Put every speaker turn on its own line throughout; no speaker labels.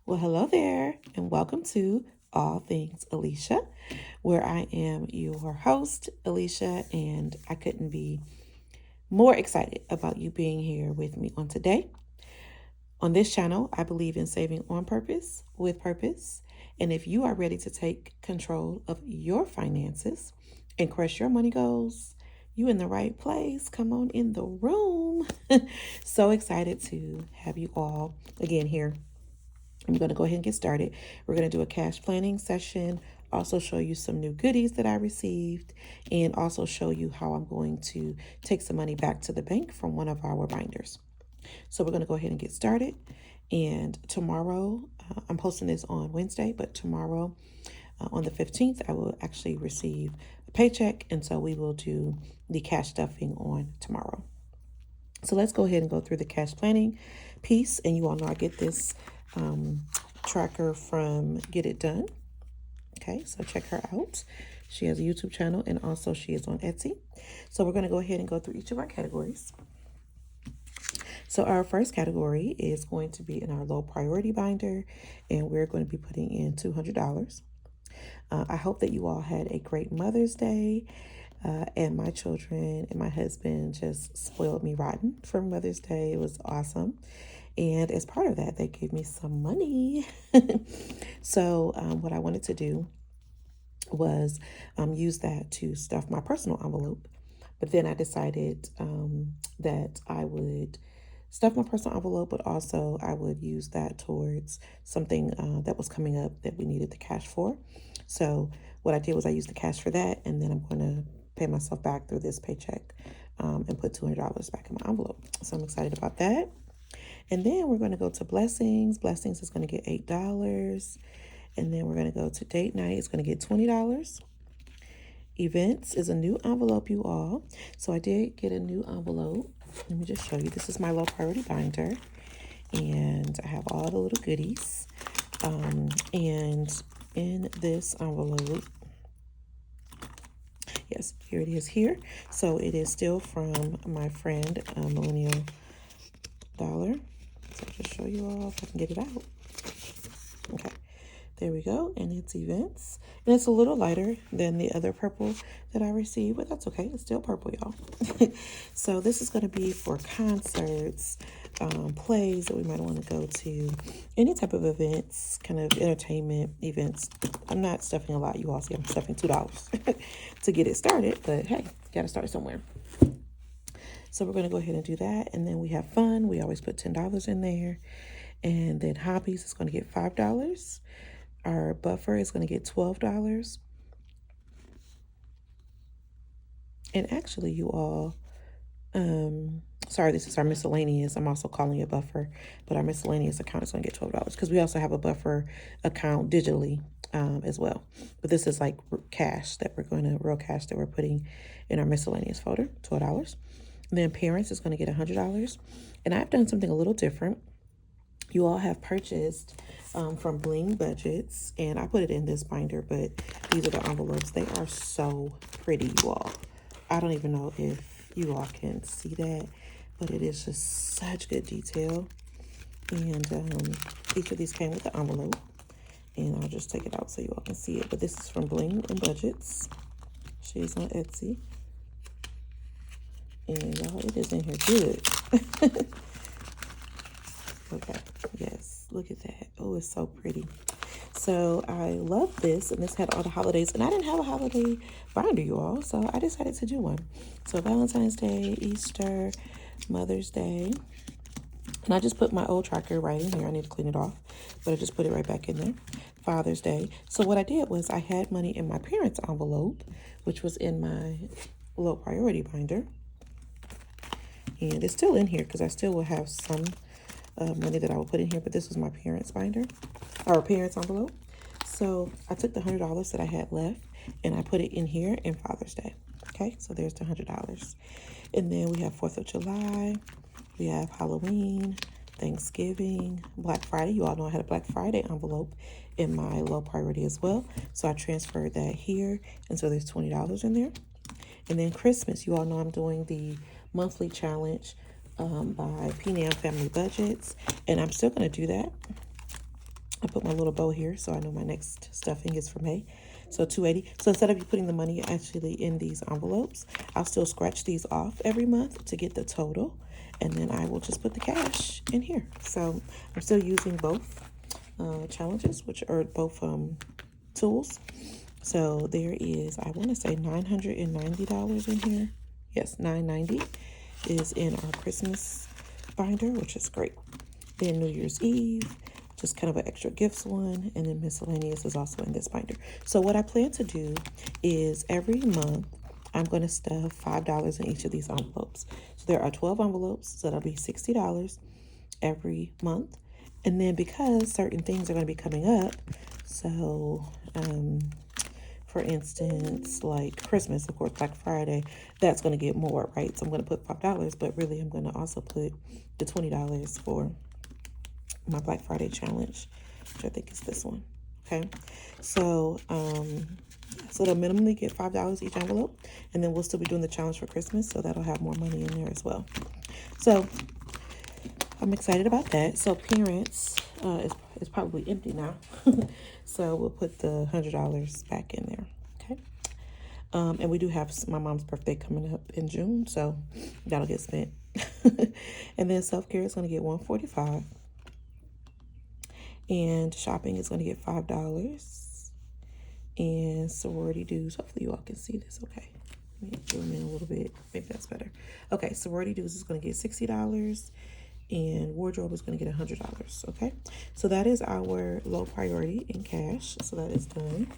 Well, hello there, and welcome to All Things Alicia, where I am your host, Alicia, and I couldn't be more excited about you being here with me on today. On this channel, I believe in saving on purpose with purpose, and if you are ready to take control of your finances and crush your money goals, you in the right place. Come on in the room. So excited to have you all again here. I'm going to go ahead and get started. We're going to do a cash planning session, also show you some new goodies that I received, and also show you how I'm going to take some money back to the bank from one of our binders. So we're going to go ahead and get started. And tomorrow, I'm posting this on Wednesday, but tomorrow on the 15th, I will actually receive a paycheck. And so we will do the cash stuffing on tomorrow. So let's go ahead and go through the cash planning piece. And you all know I get this tracker from Get It Done. Okay, so check her out. She has a YouTube channel and also she is on Etsy. So we're going to go ahead and go through each of our categories. So our first category is going to be in our low priority binder, and we're going to be putting in $200. I hope that you all had a great Mother's Day. And my children and my husband just spoiled me rotten for Mother's Day. It was awesome. And as part of that, they gave me some money. So what I wanted to do was use that to stuff my personal envelope. But then I decided that I would stuff my personal envelope, but also I would use that towards something that was coming up that we needed the cash for. So what I did was I used the cash for that, and then I'm going to pay myself back through this paycheck and put $200 back in my envelope. So I'm excited about that. And then we're going to go to Blessings. Blessings is going to get $8. And then we're going to go to Date Night. It's going to get $20. Events is a new envelope, you all. So I did get a new envelope. Let me just show you. This is my low priority binder. And I have all the little goodies. And in this envelope, yes, here it is here. So it is still from my friend, Millennial Dollar. So I'll just show you all if I can get it out. Okay, there we go. And it's events. And it's a little lighter than the other purple that I received, but that's okay. It's still purple, y'all. So this is going to be for concerts, plays that we might want to go to, any type of events, kind of entertainment events. I'm not stuffing a lot. You all see I'm stuffing $2 to get it started, but hey, got to start somewhere. So we're going to go ahead and do that. And then we have fun. We always put $10 in there. And then hobbies is going to get $5. Our buffer is going to get $12. And actually, you all, sorry, this is our miscellaneous. I'm also calling it buffer, but our miscellaneous account is going to get $12 because we also have a buffer account digitally as well. But this is like cash that real cash that we're putting in our miscellaneous folder, $12. And then parents is going to get $100. And I've done something a little different. You all have purchased from Bling Budgets, and I put it in this binder, but these are the envelopes. They are so pretty, you all. I don't even know if you all can see that, but it is just such good detail. And each of these came with the envelope, and I'll just take it out so you all can see it. But this is from Bling and Budgets. She's on Etsy. And y'all, it is in here good. Okay, yes, look at that. Oh, it's so pretty. So I love this, and this had all the holidays, and I didn't have a holiday binder, you all, so I decided to do one. So Valentine's Day, Easter, Mother's Day, and I just put my old tracker right in here. I need to clean it off, but I just put it right back in there. Father's Day. So what I did was I had money in my parents' envelope, which was in my low priority binder, and it's still in here because I still will have some money that I will put in here, but this was my parents' binder, or parents' envelope. So I took the $100 that I had left and I put it in here in Father's Day. Okay, so there's the $100. And then we have 4th of July, we have Halloween, Thanksgiving, Black Friday. You all know I had a Black Friday envelope in my low priority as well. So I transferred that here, and so there's $20 in there. And then Christmas, you all know I'm doing the monthly challenge by PNAM Family Budgets, and I'm still going to do that. I put my little bow here so I know my next stuffing is for May. So $2.80. So instead of you putting the money actually in these envelopes, I'll still scratch these off every month to get the total. And then I will just put the cash in here. So I'm still using both challenges, which are both tools. So there is, I want to say $990 in here. Yes, $990 is in our Christmas binder, which is great. Then New Year's Eve, just kind of an extra gifts one, and then miscellaneous is also in this binder. So what I plan to do is every month I'm going to stuff $5 in each of these envelopes. So there are 12 envelopes, so that'll be $60 every month. And then because certain things are going to be coming up, so for instance, like Christmas, of course, Black Friday, that's going to get more, right? So I'm going to put $5, but really I'm going to also put the $20 for my Black Friday challenge, which I think is this one. Okay, so so they'll minimally get $5 each envelope, and then we'll still be doing the challenge for Christmas, so that'll have more money in there as well. So I'm excited about that. So parents is probably empty now, so we'll put the $100 back in there. Okay, and we do have my mom's birthday coming up in June, so that'll get spent. And then self-care is going to get $145. And shopping is going to get $5. And sorority dues, hopefully you all can see this okay. Let me zoom in a little bit. Maybe that's better. Okay, sorority dues is going to get $60. And wardrobe is going to get $100. Okay, so that is our low priority in cash. So that is done.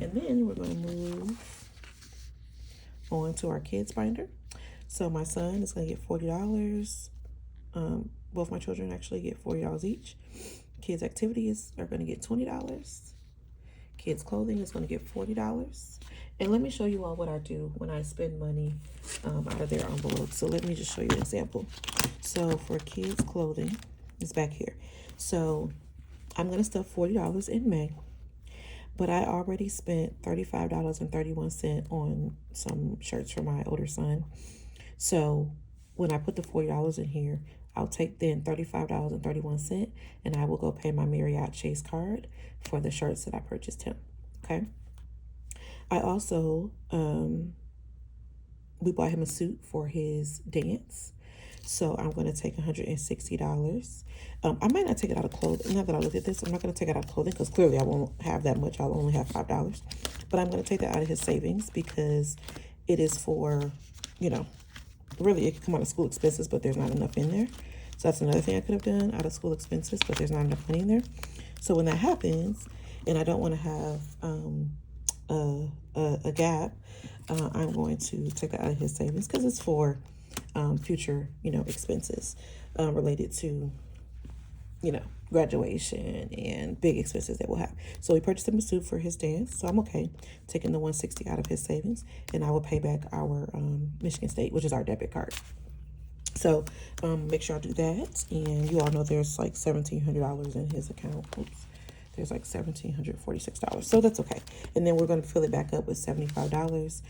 And then we're going to move on to our kids binder. So my son is going to get $40. Both my children actually get $40 each. Kids activities are going to get $20. Kids clothing is going to get $40. And let me show you all what I do when I spend money out of their envelopes. So let me just show you an example. So for kids clothing, it's back here. So I'm going to stuff $40 in May, but I already spent $35.31 on some shirts for my older son. So when I put the $40 in here, I'll take then $35.31 and I will go pay my Marriott Chase card for the shirts that I purchased him. Okay. I also, we bought him a suit for his dance. So I'm going to take $160. I might not take it out of clothing. Now that I look at this, I'm not going to take it out of clothing because clearly I won't have that much. I'll only have $5. But I'm going to take that out of his savings because it is for, you know, really, it could come out of school expenses, but there's not enough in there. So that's another thing I could have done out of school expenses, but there's not enough money in there. So when that happens, and I don't want to have a gap, I'm going to take that out of his savings because it's for future, you know, expenses related to, you know, graduation and big expenses that we'll have. So we purchased him a suit for his dance, so I'm okay taking the $160 out of his savings, and I will pay back our Michigan State, which is our debit card. So make sure I do that, and you all know there's like $1,700 in his account. Oops, there's like $1,746, so that's okay. And then we're going to fill it back up with $75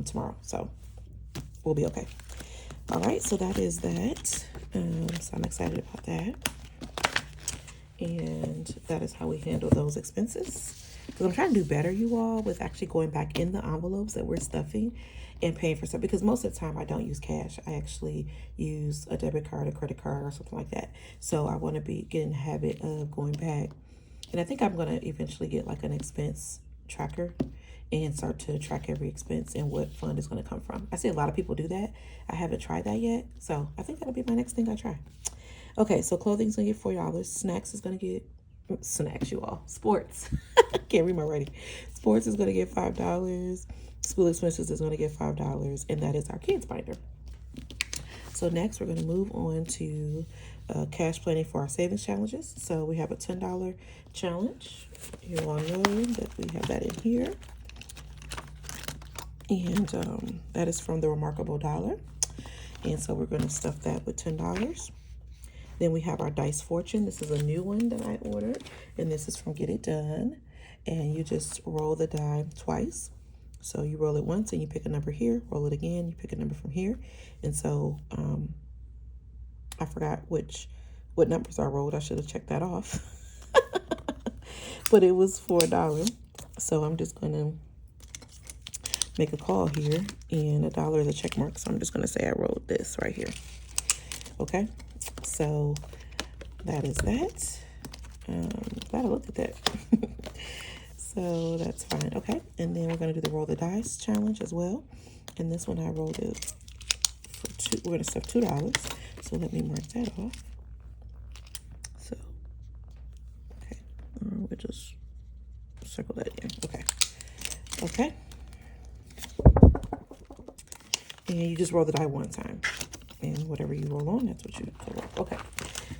tomorrow, so we'll be okay. All right, so that is that. So I'm excited about that. And that is how we handle those expenses. Because I'm trying to do better, you all, with actually going back in the envelopes that we're stuffing and paying for stuff. Because most of the time I don't use cash. I actually use a debit card, a credit card, or something like that. So I want to be getting the habit of going back. And I think I'm going to eventually get like an expense tracker and start to track every expense and what fund is going to come from. I see a lot of people do that. I haven't tried that yet. So I think that'll be my next thing I try. Okay, so clothing's going to get $40. Snacks is going to get, snacks, you all. Sports. Can't read my writing. Sports is going to get $5. School expenses is going to get $5. And that is our kids binder. So next, we're going to move on to cash planning for our savings challenges. So we have a $10 challenge. You all know that we have that in here. And that is from the Remarkable Dollar. And so we're going to stuff that with $10. Then we have our Dice Fortune. This is a new one that I ordered. And this is from Get It Done. And you just roll the die twice. So you roll it once and you pick a number here. Roll it again. You pick a number from here. And so I forgot which what numbers I rolled. I should have checked that off. But it was for $1. So I'm just going to make a call here, and $1 is a check mark. So I'm just going to say I rolled this right here. Okay, so that is that. Glad I looked at that. So that's fine. Okay, and then we're going to do the roll the dice challenge as well. And this one I rolled it for two. We're going to stuff $2. So let me mark that off. So, okay, we'll just circle that in. Okay, okay. And you just roll the die one time. And whatever you roll on, that's what you roll. Okay,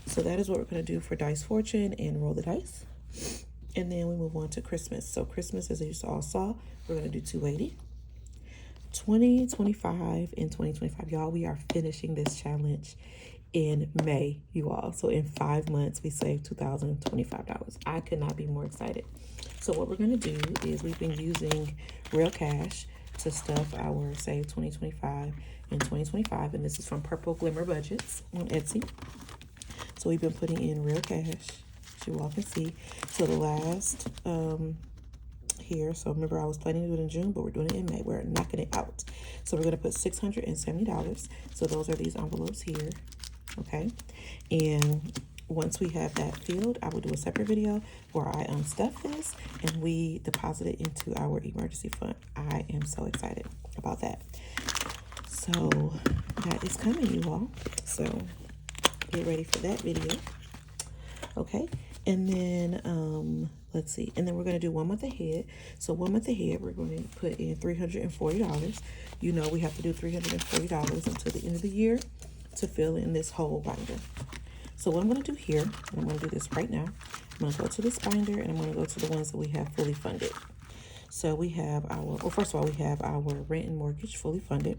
so that is what we're going to do for Dice Fortune and roll the dice. And then we move on to Christmas. So Christmas, as you all saw, we're going to do 280, 20, 25, and 2025. Y'all, we are finishing this challenge in May, you all. So in 5 months, we saved $2,025. I could not be more excited. So what we're going to do is we've been using real cash to stuff our Save 2025 and 2025. And this is from Purple Glimmer Budgets on Etsy. So we've been putting in real cash, as you all can see. So the last here, so remember I was planning to do it in June, but we're doing it in May. We're knocking it out. So we're going to put $670. So those are these envelopes here. Okay. And once we have that filled, I will do a separate video where I unstuff this and we deposit it into our emergency fund. I am so excited about that. So that is coming, you all. So get ready for that video. Okay. And then, let's see. And then we're going to do 1 month ahead. So 1 month ahead, we're going to put in $340. You know, we have to do $340 until the end of the year to fill in this whole binder. So what I'm going to do here, and I'm going to do this right now. I'm going to go to this binder and I'm going to go to the ones that we have fully funded. So we have our, well, first of all, we have our rent and mortgage fully funded.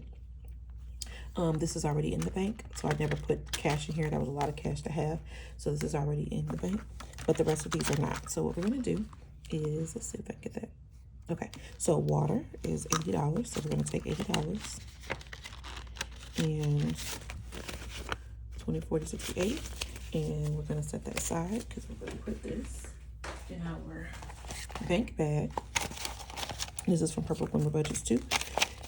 This is already in the bank, so I never put cash in here. That was a lot of cash to have. So this is already in the bank, but the rest of these are not. So what we're going to do is, let's see if I can get that. Okay, so water is $80. So we're going to take $80 and 20, 40, 68. And we're going to set that aside because we're going to put this in our bank bag. This is from Purple Glimmer Budgets too.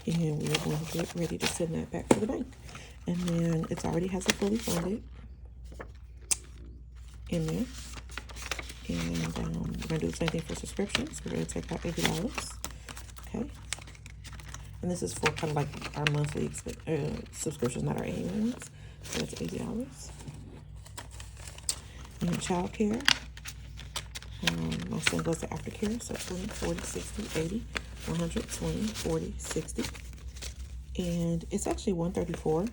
And we're going to get ready to send that back to the bank. And then it already has it fully funded in there. And we're going to do the same thing for subscriptions. We're going to take out $80. Okay. And this is for kind of like our monthly subscriptions, not our annual ones. So that's $80. And child care. My son goes to aftercare. So 20, 40, 60, 80. 120, 40, 60, and it's actually 134.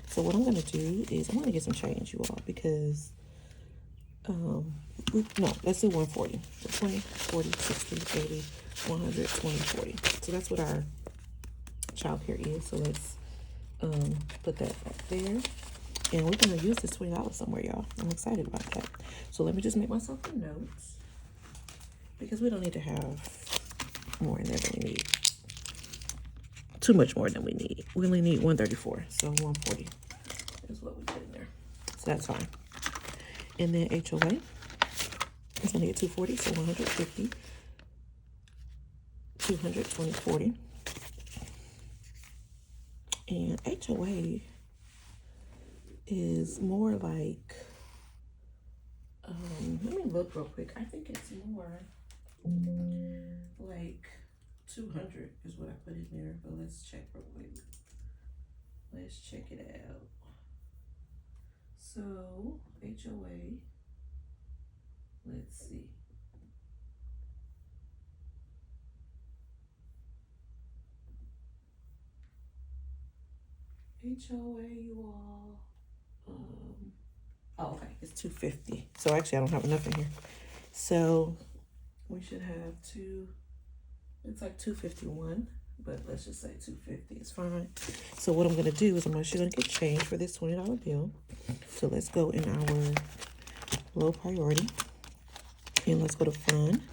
So what I'm going to do is I'm going to get some change, you all, because let's do 140. So 20, 40, 60, 80, 120, 40. So that's what our child care is. So let's put that back there, and we're going to use this $20 somewhere, y'all. I'm excited about that. So let me just make myself some notes, because we don't need to have more in there than we need. Too much more than we need. We only need 134, so 140 is what we put in there. So that's fine. And then HOA is going to get 240, so 150, 220, 40. And HOA is more like, let me look real quick. I think it's more like 200 is what I put in there, but let's check real quick. Let's check it out. So HOA, let's see. HOA, you all. Oh, okay, it's 250. So actually, I don't have enough in here. So we should have it's like 251, but let's just say 250 is fine. So what I'm going to do is I'm actually going to get change for this $20 bill. So let's go in our low priority, and let's go to fun.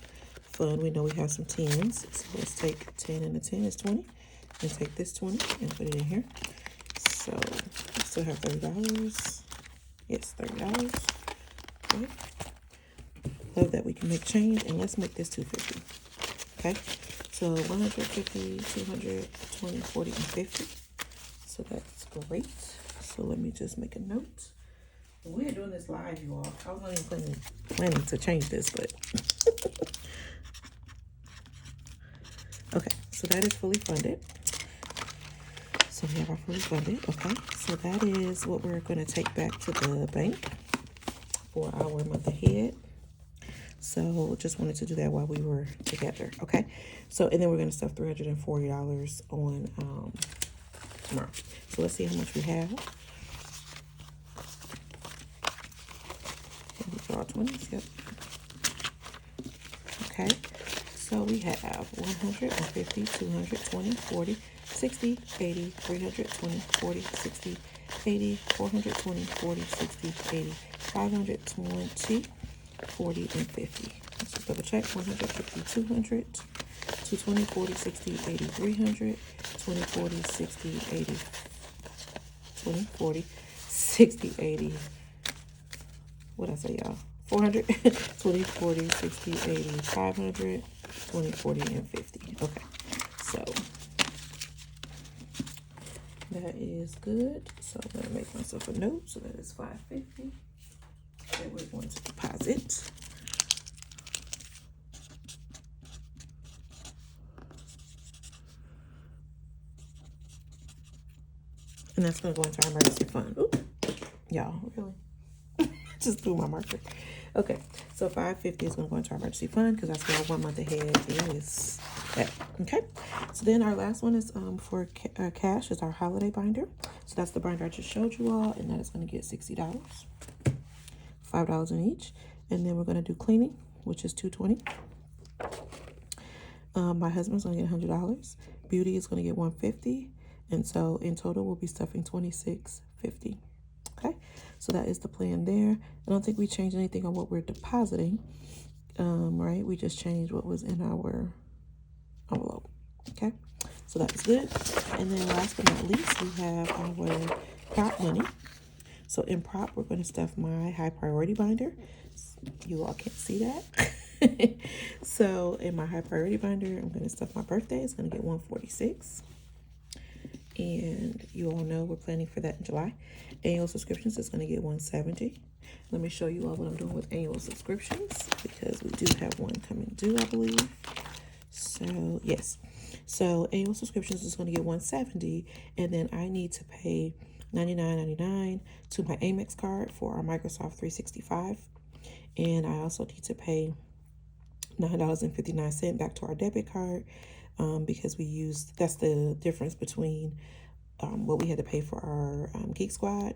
Fun, we know we have some 10s. So let's take 10, and the 10 is 20, and take this 20 and put it in here. So we still have $30. Yes, $30. Okay. Love that we can make change, and let's make this 250. Okay. So 150, 200, 20, 40, and 50. So that's great. So let me just make a note. We're doing this live, you all. I was not even planning to change this, but okay. So that is fully funded. So we have our fully funded. Okay. So that is what we're going to take back to the bank for our month ahead. So just wanted to do that while we were together. Okay. So, and then we're going to stuff $340 on tomorrow. So let's see how much we have. These are all 20s. Yep. Okay. So we have 150, 220, 40, 60, 80, 320, 40, 60, 80, 420, 40, 60, 80, 520, 40, and 50. Let's just double check. 150, 200, 220, 40, 60, 80, 300, 20, 40, 60, 80, 20, 40, 60, 80. What I say, y'all? 400, 20, 40, 60, 80, 500, 20, 40, and 50. Okay, so that is good. So I'm gonna make myself a note. So that is 550 that we're going to deposit. And that's gonna go into our emergency fund. Ooh, y'all, really? Just threw my marker. Okay, so 550 is going to go into our emergency fund because that's where 1 month ahead is at. Okay, so then our last one is for cash is our holiday binder. So that's the binder I just showed you all, and that is going to get $60, $5 in each. And then we're going to do cleaning, which is $220. My husband's going to get $100. Beauty is going to get $150, and so in total we'll be stuffing $26.50. Okay, so that is the plan there. I don't think we changed anything on what we're depositing, right? We just changed what was in our envelope. Okay, so that's good. And then last but not least, we have our prop money. So in prop, we're going to stuff my high priority binder. You all can't see that. So in my high priority binder, I'm going to stuff my birthday. It's going to get $146. And you all know we're planning for that in July. Annual subscriptions is going to get $170. Let me show you all what I'm doing with annual subscriptions because we do have one coming due, I believe. So yes, so annual subscriptions is going to get $170, and then I need to pay $99.99 to my Amex card for our Microsoft 365, and I also need to pay $9.59 back to our debit card. Because we used, that's the difference between what we had to pay for our Geek Squad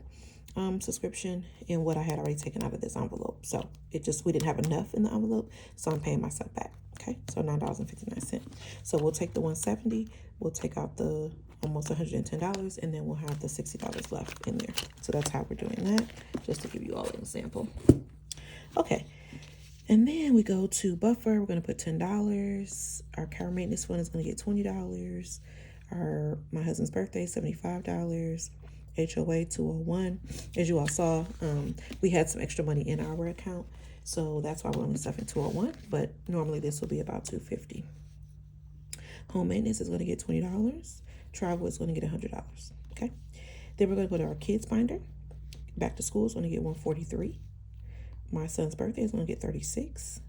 subscription and what I had already taken out of this envelope. So it just, we didn't have enough in the envelope, so I'm paying myself back. Okay, so $9.59. So we'll take the $170, we'll take out the almost $110, and then we'll have the $60 left in there. So that's how we're doing that, just to give you all an example. Okay. And then we go to buffer. We're going to put $10. Our car maintenance fund is going to get $20. My husband's birthday, $75. HOA, $201. As you all saw, we had some extra money in our account, so that's why we're only stuffing $201. But normally this will be about $250. Home maintenance is going to get $20. Travel is going to get $100. Okay. Then we're going to go to our kids binder. Back to school is going to get $143. My son's birthday is going to get $36.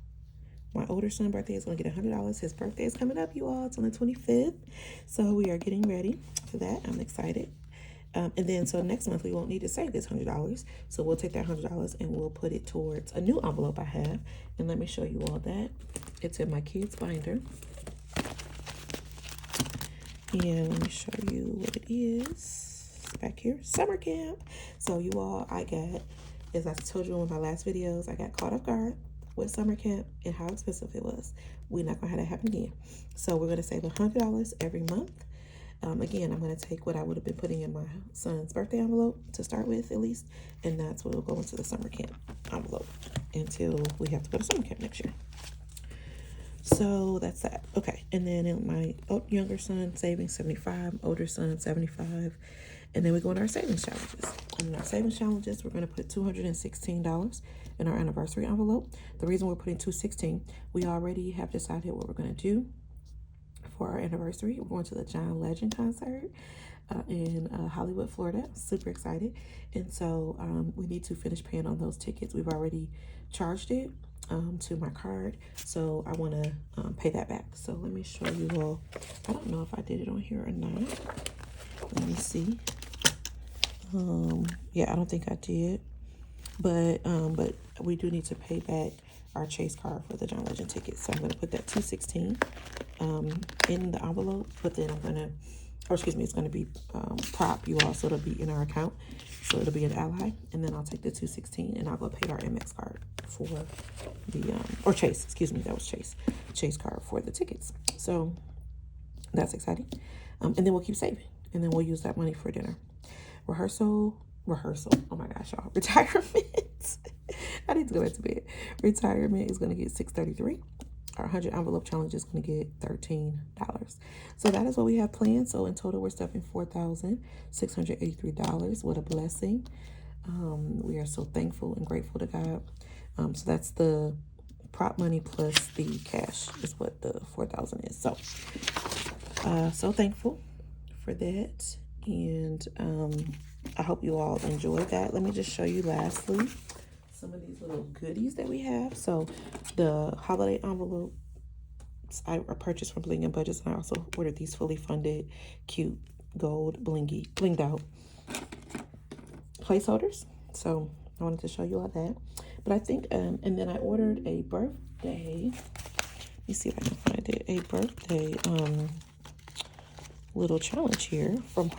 My older son's birthday is going to get $100. His birthday is coming up, you all. It's on the 25th. So we are getting ready for that. I'm excited. And then so next month we won't need to save this $100. So we'll take that $100 and we'll put it towards a new envelope I have. And let me show you all that. It's in my kids binder. And let me show you what it is. It's back here. Summer camp. So you all, as I told you in my last videos, I got caught off guard with summer camp and how expensive it was. We're not going to have that happen again. So we're going to save $100 every month. Again, I'm going to take what I would have been putting in my son's birthday envelope to start with, at least. And that's what will go into the summer camp envelope until we have to go to summer camp next year. So that's that. Okay. And then in my younger son saving $75, older son $75. And then we go into our savings challenges. in our savings challenges, we're going to put $216 in our anniversary envelope. The reason we're putting $216, we already have decided what we're going to do for our anniversary. We're going to the John Legend concert in Hollywood, Florida. I'm super excited. And so we need to finish paying on those tickets. We've already charged it to my card. So I want to pay that back. So let me show you all. I don't know if I did it on here or not. Let me see. Yeah, I don't think I did. But we do need to pay back our Chase card for the John Legend tickets. So I'm going to put that $216 in the envelope, but then I'm going to, or excuse me, it's going to be prop you all, so it'll be in our account. So it'll be an ally, and then I'll take the $216 and I'll go pay our MX card for the, or Chase, excuse me, that was Chase card for the tickets. So that's exciting. And then we'll keep saving, and then we'll use that money for dinner. Rehearsal. Oh my gosh, y'all. Retirement. I need to go back to bed. Retirement is going to get $633. Our 100 envelope challenge is going to get $13. So that is what we have planned. So in total, we're stuffing $4,683. What a blessing. We are so thankful and grateful to God. So that's the prop money plus the cash is what the $4,000 is. So, so thankful for that. And I hope you all enjoyed that. Let me just show you lastly some of these little goodies that we have. So the holiday envelopes I purchased from Bling and Budgets, and I also ordered these fully funded, cute, gold, blinged out placeholders. So I wanted to show you all that. But I think, and then I ordered a birthday. Let me see if I can find it. A birthday little challenge here from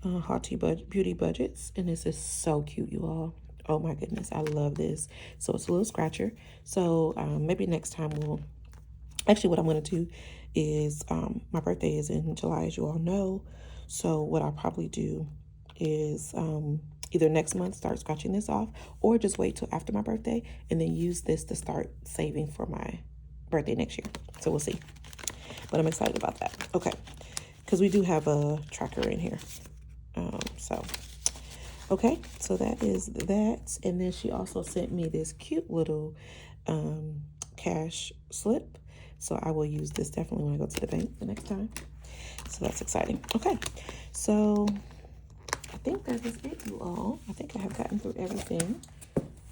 Haughty Beauty Budgets, and this is so cute, you all. Oh my goodness, I love this. So it's a little scratcher. So maybe next time we'll, actually what I'm going to do is, my birthday is in July, as you all know. So what I'll probably do is either next month start scratching this off, or just wait till after my birthday and then use this to start saving for my birthday next year. So we'll see. But I'm excited about that. Okay, because we do have a tracker in here. Okay, so that is that. And then she also sent me this cute little cash slip. So I will use this definitely when I go to the bank the next time. So that's exciting. Okay, so I think that is it, you all. I think I have gotten through everything.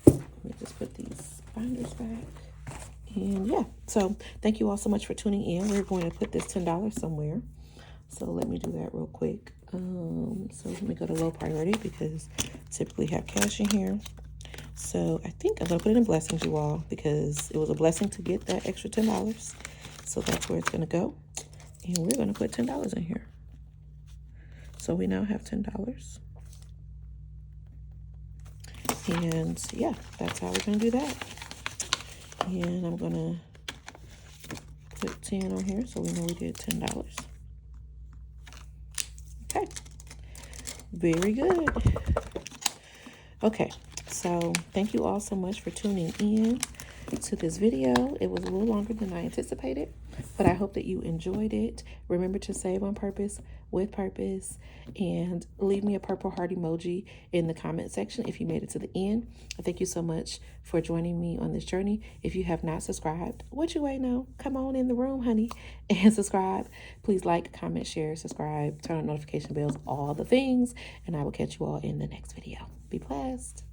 Let me just put these binders back. And yeah, so thank you all so much for tuning in. We're going to put this $10 somewhere. So let me do that real quick. So let me go to low priority because I typically have cash in here. So I think I'm going to put it in blessings, you all, because it was a blessing to get that extra $10. So that's where it's going to go. And we're going to put $10 in here. So we now have $10. And yeah, that's how we're going to do that. And I'm going to put 10 on here so we know we did $10. Okay. Very good. Okay. So thank you all so much for tuning in to this video. It was a little longer than I anticipated, but I hope that you enjoyed it. Remember to save on purpose, with purpose, and leave me a purple heart emoji in the comment section if you made it to the end. Thank you so much for joining me on this journey. If you have not subscribed, what you waiting on? Come on in the room, honey, and subscribe. Please like, comment, share, subscribe, turn on notification bells, all the things, and I will catch you all in the next video. Be blessed.